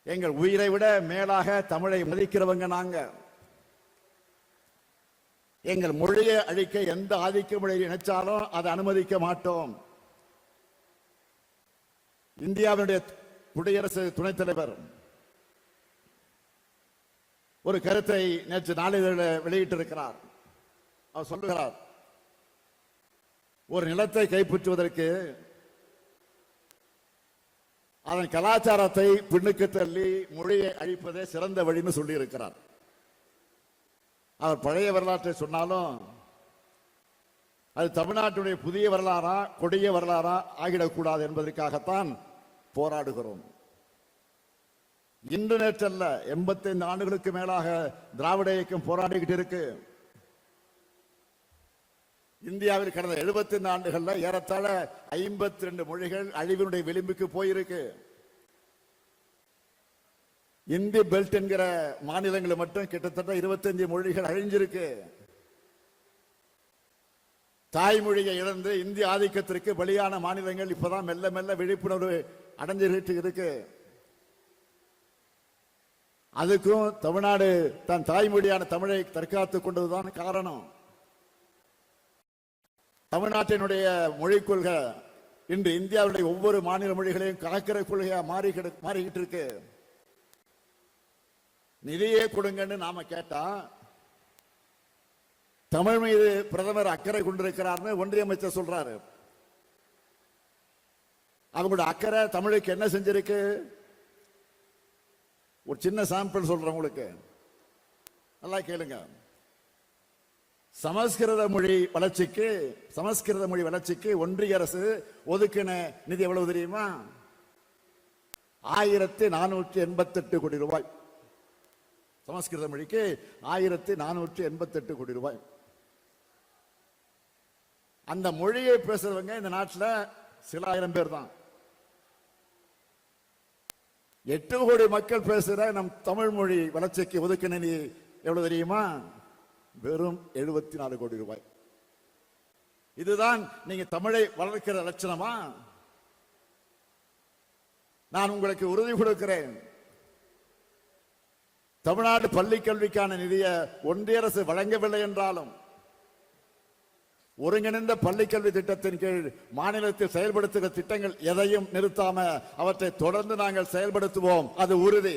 எங்கள் உயிரை விட மேலாக தமிழை மதிக்கிறவங்க நாங்க. எங்கள் மொழியை அழிக்க எந்த ஆதிக்க மொழியை நினைச்சாலும் அதை அனுமதிக்க மாட்டோம். இந்தியாவுடைய குடியரசு துணைத் தலைவர் ஒரு கருத்தை நேற்று நாளிதழில் வெளியிட்டிருக்கிறார். அவர் சொல்லுகிறார், ஒரு நிலத்தை கைப்பற்றுவதற்கு அதன் கலாச்சாரத்தை பின்னுக்கு தள்ளி மொழியை அழிப்பதே சிறந்த வழின்னு சொல்லி இருக்கிறார். அவர் பழைய வரலாற்றை சொன்னாலும் அது தமிழ்நாட்டுடைய புதிய வரலாறா கொடிய வரலாறா ஆகிடக்கூடாது என்பதற்காகத்தான் போராடுகிறோம். இன்று நேற்றல்ல, 85 ஆண்டுகளுக்கு மேலாக திராவிட இயக்கம் போராடிக்கிட்டு இருக்கு. இந்தியாவில் கடந்த 75 ஆண்டுகள்ல ஏறத்தாழ 52 மொழிகள் அழிவினுடைய விளிம்புக்கு போயிருக்கு. இந்தி பெல்ட் என்கிற மாநிலங்கள் மட்டும் கிட்டத்தட்ட 25 மொழிகள் அழிஞ்சிருக்கு. தாய்மொழியை இழந்து இந்திய ஆதிக்கத்திற்கு பலியான மாநிலங்கள் இப்பதான் மெல்ல மெல்ல விழிப்புணர்வு அடைஞ்சிட்டு இருக்கு. அதுக்கும் தமிழ்நாடு தன் தாய்மொழியான தமிழை தற்காத்துக் கொண்டதுதான் காரணம். தமிழ்நாட்டினுடைய மொழிக் கொள்கை இன்று இந்தியாவுடைய ஒவ்வொரு மாநில மொழிகளையும் காக்கிற கொள்கையா மாறிக்கிட்டு இருக்கு. நிதியே கொடுங்கன்னு நாம கேட்டா தமிழ் மீது பிரதமர் அக்கறை கொண்டிருக்கிறார்னு ஒன்றிய அமைச்சர் சொல்றாரு. அவங்களோட அக்கறை தமிழுக்கு என்ன செஞ்சிருக்கு? ஒரு சின்ன சாம்பிள் சொல்றேன் உங்களுக்கு, நல்லா கேளுங்க. சமஸ்கிருத மொழி வளர்ச்சிக்கு ஒன்றிய அரசு ஒதுக்கின நிதி எவ்வளவு தெரியுமா? 1488 கோடி ரூபாய். சமஸ்கிருத மொழிக்கு 1488 கோடி ரூபாய். அந்த மொழியை பேசுறவங்க இந்த நாட்டில் சில ஆயிரம் பேர் தான். 8 கோடி மக்கள் பேசுற நம் தமிழ் மொழி வளர்ச்சிக்கு ஒதுக்கின நிதி எவ்வளவு தெரியுமா? வெறும் 74 கோடி ரூபாய். இதுதான் நீங்க தமிழை வளர்க்கிற லட்சணமா? நான் உங்களுக்கு உறுதி கொடுக்கிறேன், தமிழ்நாடு பள்ளி கல்விக்கான நிதியை ஒன்றிய அரசு வழங்கவில்லை என்றாலும் ஒருங்கிணைந்த பள்ளிக்கல்வி திட்டத்தின் கீழ் மாநிலத்தில் செயல்படுத்துகிற திட்டங்கள் எதையும் நிறுத்தாம அவற்றை தொடர்ந்து நாங்கள் செயல்படுத்துவோம். அது உறுதி.